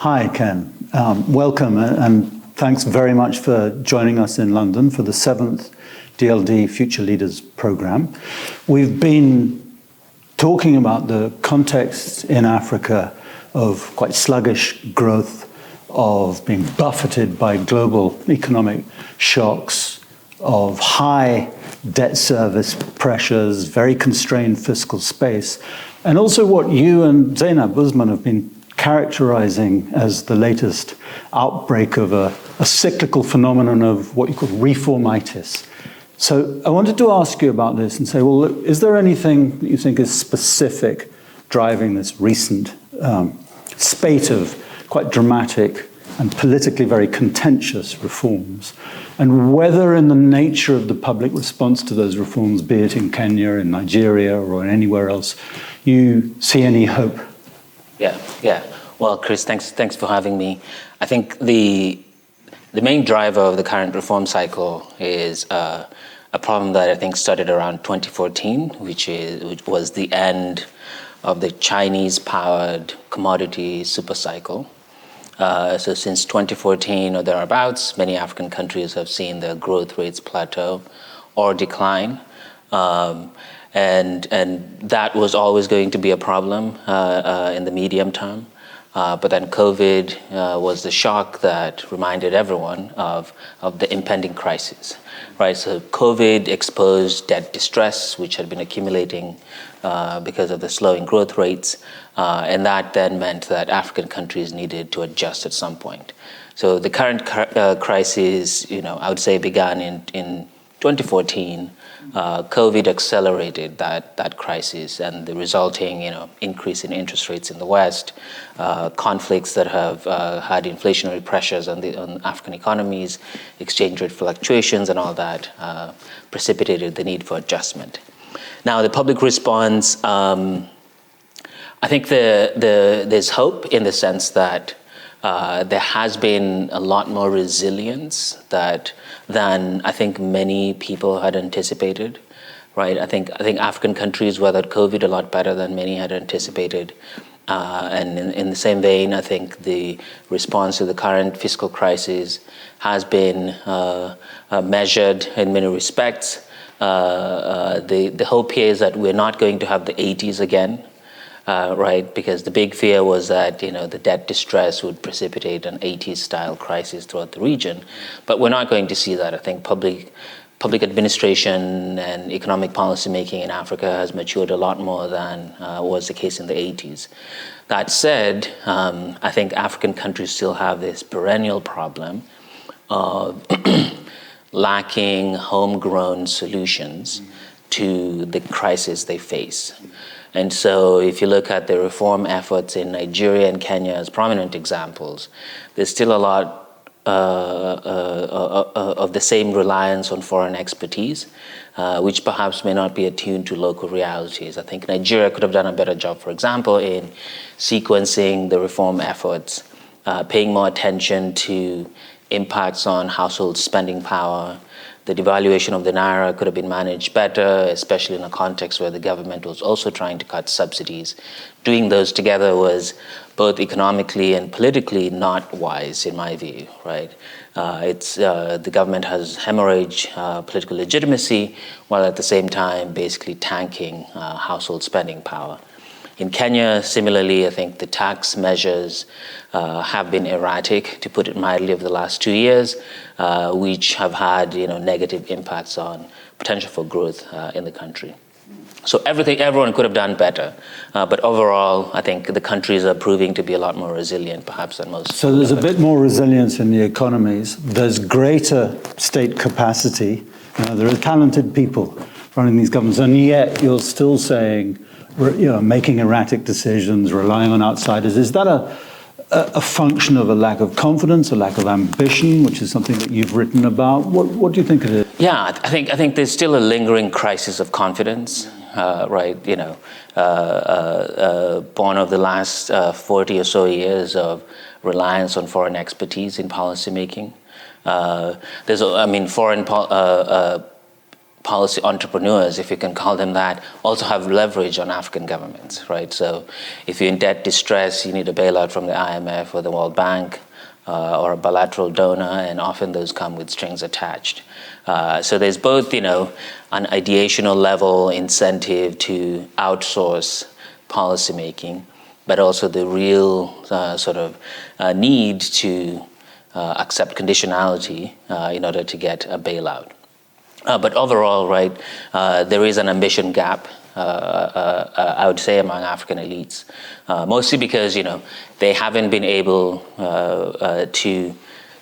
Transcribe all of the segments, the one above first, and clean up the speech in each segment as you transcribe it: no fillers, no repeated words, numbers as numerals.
Hi, Ken. Welcome, and thanks very much for joining us in London for the 7th DLD Future Leaders Programme. We've been talking about the context in Africa of quite sluggish growth, of being buffeted by global economic shocks, of high debt service pressures, very constrained fiscal space, and also what you and Zainab Usman have been characterizing as the latest outbreak of a cyclical phenomenon of what you call reformitis. So I wanted to ask you about this and say, well, look, is there anything that you think is specific driving this recent spate of quite dramatic and politically very contentious reforms? And whether in the nature of the public response to those reforms, be it in Kenya, in Nigeria, or anywhere else, you see any hope? Yeah. Well, Chris, thanks for having me. I think the main driver of the current reform cycle is a problem that I think started around 2014, which was the end of the Chinese-powered commodity super cycle. So since 2014 or thereabouts, many African countries have seen their growth rates plateau or decline. And that was always going to be a problem in the medium term. But then COVID was the shock that reminded everyone of the impending crisis, right? So COVID exposed debt distress, which had been accumulating because of the slowing growth rates. And that then meant that African countries needed to adjust at some point. So the current crisis, I would say began in 2014. COVID accelerated that crisis and the resulting, increase in interest rates in the West, conflicts that have had inflationary pressures on African economies, exchange rate fluctuations, and all that precipitated the need for adjustment. Now, the public response, I think there's hope in the sense that there has been a lot more resilience than I think many people had anticipated, right? I think African countries weathered COVID a lot better than many had anticipated. And in the same vein, I think the response to the current fiscal crisis has been measured in many respects. The hope here is that we're not going to have the 80s again. Right, because the big fear was that the debt distress would precipitate an 80s-style crisis throughout the region, but we're not going to see that. I think public administration and economic policy making in Africa has matured a lot more than was the case in the 80s. That said, I think African countries still have this perennial problem of lacking homegrown solutions to the crisis they face. And so if you look at the reform efforts in Nigeria and Kenya as prominent examples, there's still a lot of the same reliance on foreign expertise, which perhaps may not be attuned to local realities. I think Nigeria could have done a better job, for example, in sequencing the reform efforts, paying more attention to impacts on household spending power. The devaluation of the naira could have been managed better, especially in a context where the government was also trying to cut subsidies. Doing those together was both economically and politically not wise, in my view, right? The government has hemorrhaged political legitimacy, while at the same time basically tanking household spending power. In Kenya, similarly, I think the tax measures have been erratic, to put it mildly, over the last 2 years, which have had negative impacts on potential for growth in the country. So everyone could have done better, but overall, I think the countries are proving to be a lot more resilient, perhaps, than most. So there's a bit more resilience in the economies. There's greater state capacity. There are talented people running these governments, and yet you're still saying, making erratic decisions, relying on outsiders. Is that a function of a lack of confidence, a lack of ambition, which is something that you've written about? What do you think it is? Yeah, I think there's still a lingering crisis of confidence, right? Born of the last 40 or so years of reliance on foreign expertise in policymaking. Foreign policy entrepreneurs, if you can call them that, also have leverage on African governments, right? So if you're in debt distress, you need a bailout from the IMF or the World Bank or a bilateral donor, and often those come with strings attached. So there's both, an ideational level incentive to outsource policymaking, but also the real need to accept conditionality in order to get a bailout. But overall, right, there is an ambition gap, I would say, among African elites, mostly because, they haven't been able to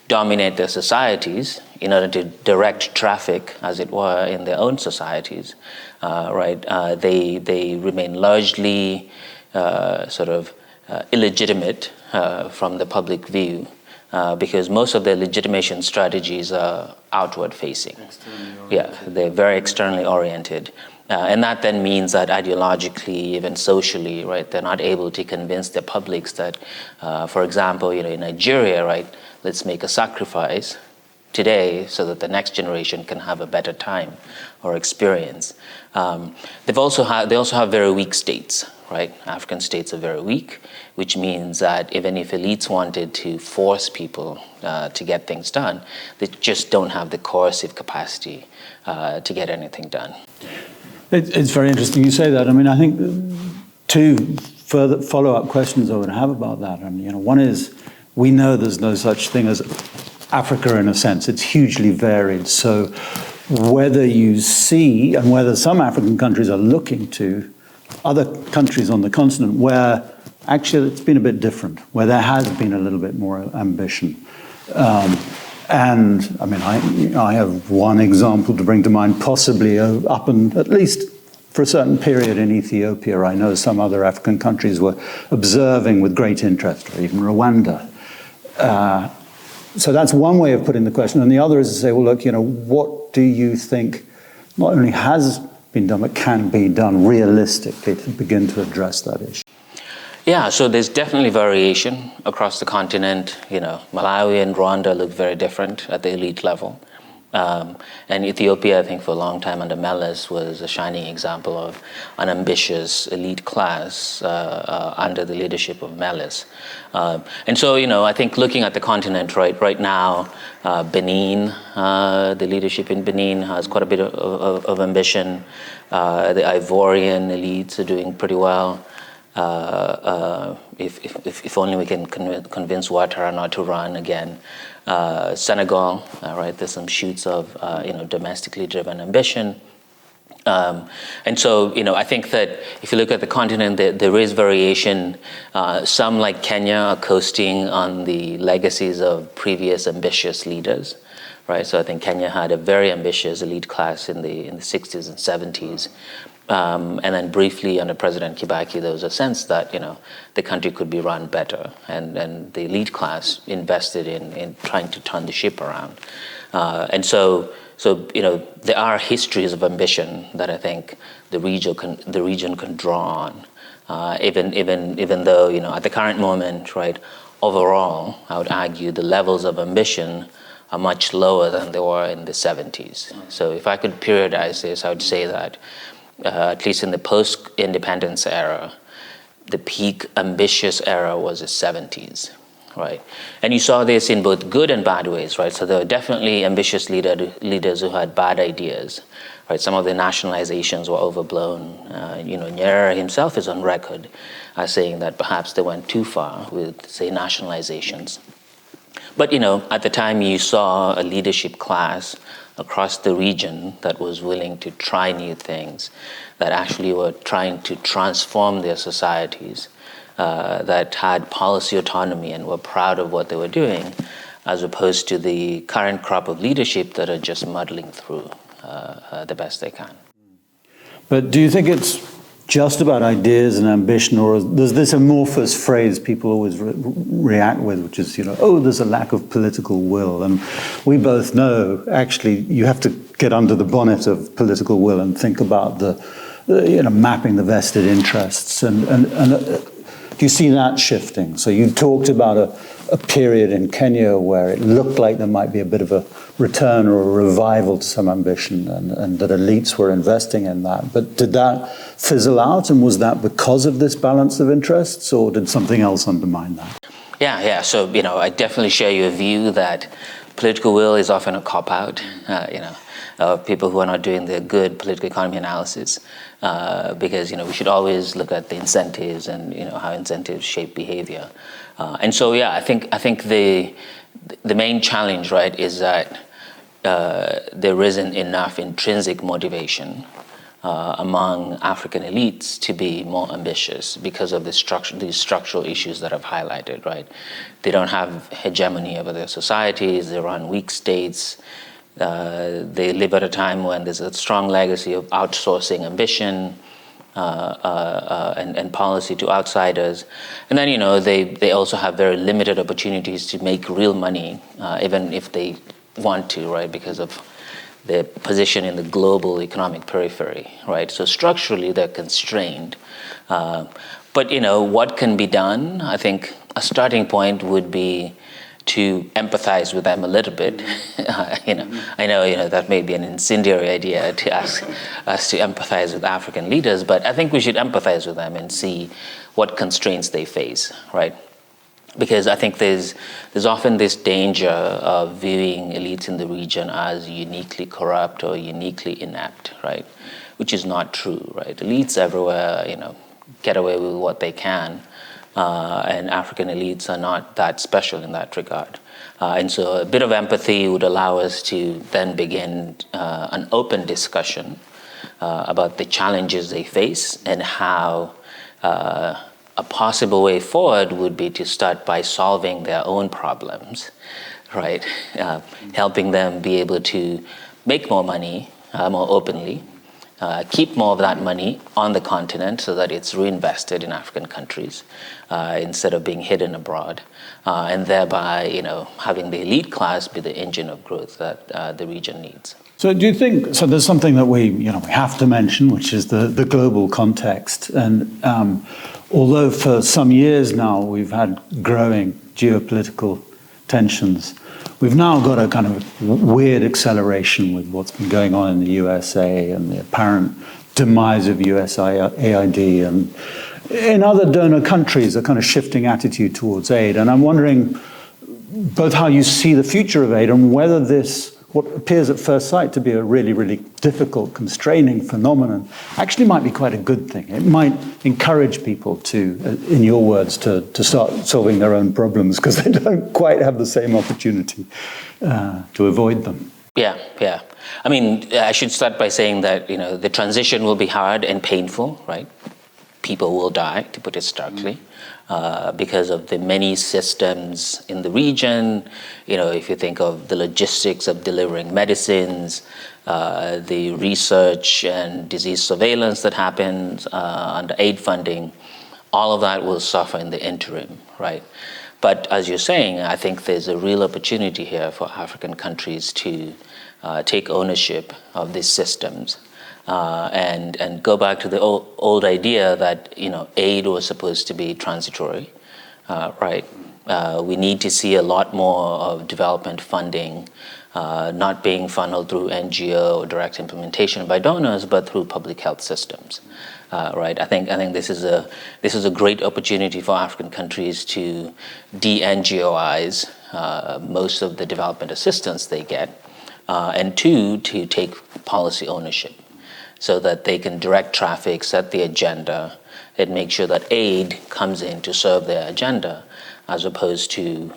dominate their societies in order to direct traffic, as it were, in their own societies, right? They remain largely illegitimate from the public view. Because most of their legitimation strategies are outward facing. Yeah, they're very externally oriented. And that then means that ideologically, even socially, right, they're not able to convince their publics that, for example, in Nigeria, right, let's make a sacrifice today so that the next generation can have a better time or experience. They also have very weak states, right? African states are very weak, which means that even if elites wanted to force people to get things done, they just don't have the coercive capacity to get anything done. It's very interesting you say that. I mean, I think two further follow-up questions I would have about that. I mean, one is, we know there's no such thing as Africa in a sense. It's hugely varied. So whether you see, and whether some African countries are looking to other countries on the continent where actually it's been a bit different, where there has been a little bit more ambition. And I mean, I have one example to bring to mind, possibly up and at least for a certain period in Ethiopia. I know some other African countries were observing with great interest, or even Rwanda. So that's one way of putting the question. And the other is to say, well, look, what do you think not only has been done, but can be done realistically to begin to address that issue? Yeah, so there's definitely variation across the continent. Malawi and Rwanda look very different at the elite level. And Ethiopia, I think for a long time under Meles, was a shining example of an ambitious elite class under the leadership of Meles. And so, I think looking at the continent right now, Benin, the leadership in Benin has quite a bit of ambition. The Ivorian elites are doing pretty well. If only we can convince Ouattara not to run again. Senegal, right? There's some shoots of domestically driven ambition, and so I think that if you look at the continent, there is variation. Some, like Kenya, are coasting on the legacies of previous ambitious leaders, right? So I think Kenya had a very ambitious elite class in the 60s and 70s. And then briefly under President Kibaki, there was a sense that, the country could be run better. And the elite class invested in trying to turn the ship around. And so there are histories of ambition that I think the region can draw on. Even though, at the current moment, right, overall, I would argue the levels of ambition are much lower than they were in the 70s. So if I could periodize this, I would say that at least in the post-independence era, the peak ambitious era was the 70s, right? And you saw this in both good and bad ways, right? So there were definitely ambitious leaders who had bad ideas, right? Some of the nationalizations were overblown. Nyerere himself is on record as saying that perhaps they went too far with, say, nationalizations. But, at the time you saw a leadership class across the region that was willing to try new things, that actually were trying to transform their societies, that had policy autonomy and were proud of what they were doing, as opposed to the current crop of leadership that are just muddling through the best they can. But do you think it's just about ideas and ambition, or there's this amorphous phrase people always react with, which is, there's a lack of political will? And we both know, actually, you have to get under the bonnet of political will and think about mapping the vested interests. And do you see that shifting? So you talked about a period in Kenya where it looked like there might be a bit of a return or a revival to some ambition, and that elites were investing in that. But did that fizzle out, and was that because of this balance of interests, or did something else undermine that? Yeah. So, I definitely share your view that political will is often a cop-out, people who are not doing the good political economy analysis, because, we should always look at the incentives and, how incentives shape behavior. And so, I think the main challenge, right, is that there isn't enough intrinsic motivation among African elites to be more ambitious because of these structural issues that I've highlighted, right? They don't have hegemony over their societies, they run weak states, they live at a time when there's a strong legacy of outsourcing ambition and policy to outsiders. And then, they also have very limited opportunities to make real money, even if they want to, right, because of their position in the global economic periphery, right? So structurally, they're constrained. But, what can be done? I think a starting point would be to empathize with them a little bit. I know, that may be an incendiary idea to ask us to empathize with African leaders, but I think we should empathize with them and see what constraints they face, right? Because I think there's often this danger of viewing elites in the region as uniquely corrupt or uniquely inept, right? Which is not true, right? Elites everywhere, get away with what they can, and African elites are not that special in that regard. And so a bit of empathy would allow us to then begin an open discussion about the challenges they face and how a possible way forward would be to start by solving their own problems, right? Helping them be able to make more money more openly, keep more of that money on the continent so that it's reinvested in African countries instead of being hidden abroad, and thereby, having the elite class be the engine of growth that the region needs. So do you think, so there's something that we have to mention, which is the global context. And although for some years now we've had growing geopolitical tensions, we've now got a kind of weird acceleration with what's been going on in the USA and the apparent demise of USAID, and in other donor countries, a kind of shifting attitude towards aid. And I'm wondering both how you see the future of aid and whether this, what appears at first sight to be a really, really difficult, constraining phenomenon, actually might be quite a good thing. It might encourage people to, in your words, to start solving their own problems because they don't quite have the same opportunity to avoid them. Yeah. I mean, I should start by saying that, the transition will be hard and painful, right? People will die, to put it starkly. Because of the many systems in the region. If you think of the logistics of delivering medicines, the research and disease surveillance that happens under aid funding, all of that will suffer in the interim, right? But as you're saying, I think there's a real opportunity here for African countries to take ownership of these systems. And go back to the old idea that aid was supposed to be transitory, right? We need to see a lot more of development funding not being funneled through NGO or direct implementation by donors, but through public health systems, right? I think this is a great opportunity for African countries to de-NGOize most of the development assistance they get, and two, to take policy ownership, so that they can direct traffic, set the agenda, and make sure that aid comes in to serve their agenda, as opposed to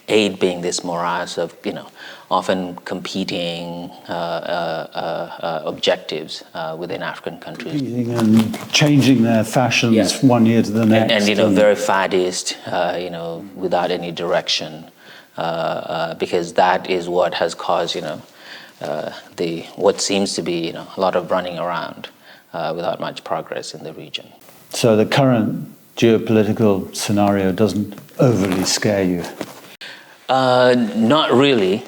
aid being this morass of, often competing objectives within African countries. Competing and changing their fashions one year to the next. And very faddist, without any direction, because that is what has caused, what seems to be a lot of running around without much progress in the region. So the current geopolitical scenario doesn't overly scare you? Not really.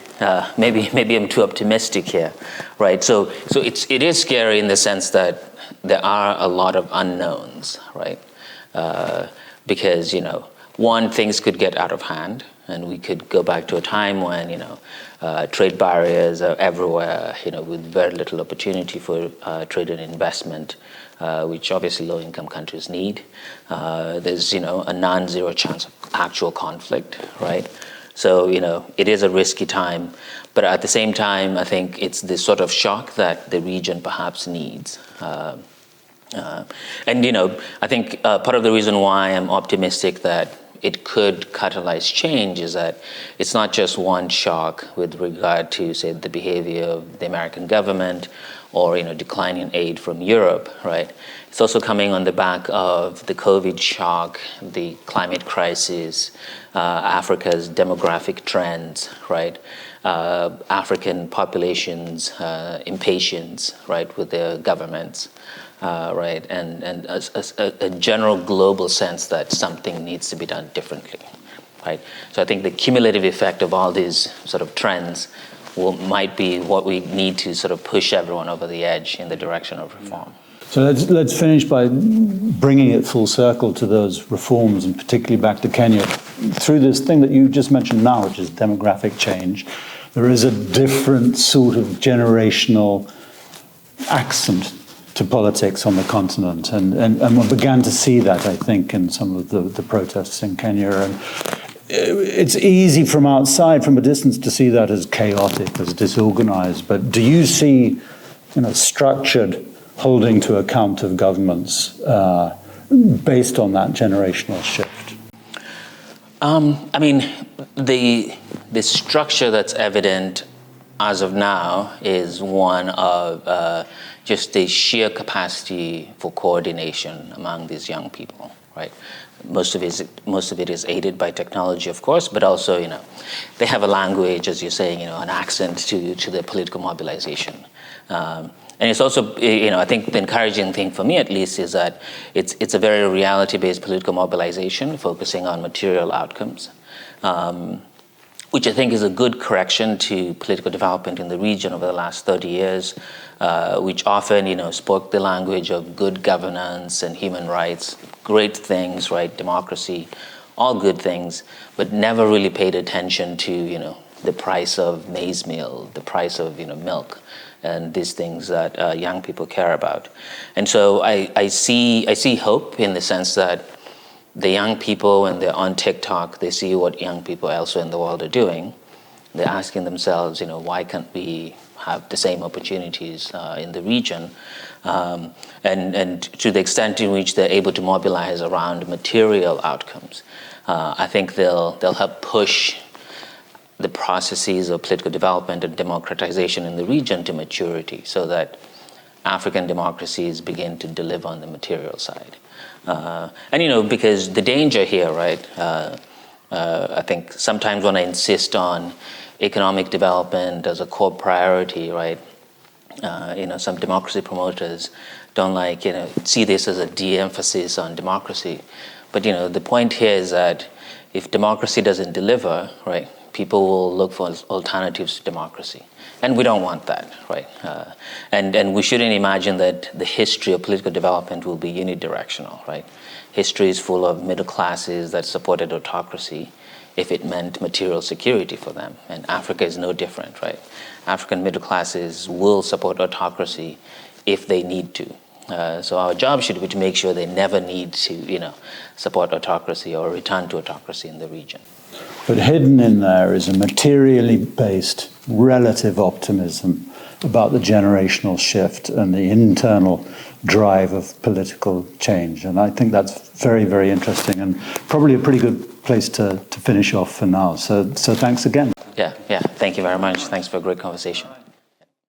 Maybe I'm too optimistic here, right? So it is scary in the sense that there are a lot of unknowns, right? Because one, things could get out of hand, and we could go back to a time when, trade barriers are everywhere, with very little opportunity for trade and investment, which obviously low-income countries need. There's, a non-zero chance of actual conflict, right? So, it is a risky time, but at the same time, I think it's the sort of shock that the region perhaps needs. I think part of the reason why I'm optimistic that it could catalyze change is that it's not just one shock with regard to, say, the behavior of the American government or, declining aid from Europe, right? It's also coming on the back of the COVID shock, the climate crisis, Africa's demographic trends, right? African populations' impatience, right, with their governments. Right, and a general global sense that something needs to be done differently, right? So I think the cumulative effect of all these sort of trends might be what we need to sort of push everyone over the edge in the direction of reform. So let's finish by bringing it full circle to those reforms, and particularly back to Kenya. Through this thing that you just mentioned now, which is demographic change, there is a different sort of generational accent to politics on the continent, and we began to see that, I think, in some of the protests in Kenya. And it's easy from outside, from a distance, to see that as chaotic, as disorganized. But do you see, structured holding to account of governments based on that generational shift? I mean, the structure that's evident as of now is one of just the sheer capacity for coordination among these young people, right? Most of it is aided by technology, of course, but also, they have a language, as you're saying, an accent to their political mobilization. And it's also, I think the encouraging thing for me, at least, is that it's a very reality-based political mobilization, focusing on material outcomes. Which I think is a good correction to political development in the region over the last 30 years, which often, spoke the language of good governance and human rights, great things, right, democracy, all good things, but never really paid attention to, the price of maize meal, the price of, milk, and these things that young people care about. And so I see hope in the sense that the young people, when they're on TikTok, they see what young people elsewhere in the world are doing. They're asking themselves, why can't we have the same opportunities in the region? And to the extent in which they're able to mobilize around material outcomes, I think they'll help push the processes of political development and democratization in the region to maturity, so that African democracies begin to deliver on the material side. And because the danger here, right, I think sometimes when I insist on economic development as a core priority, right, some democracy promoters don't see this as a de-emphasis on democracy. But, the point here is that if democracy doesn't deliver, right, people will look for alternatives to democracy. And we don't want that, right? And we shouldn't imagine that the history of political development will be unidirectional, right? History is full of middle classes that supported autocracy if it meant material security for them. And Africa is no different, right? African middle classes will support autocracy if they need to. So our job should be to make sure they never need to, support autocracy or return to autocracy in the region. But hidden in there is a materially based relative optimism about the generational shift and the internal drive of political change. And I think that's very, very interesting, and probably a pretty good place to finish off for now. So thanks again. Yeah. Thank you very much. Thanks for a great conversation.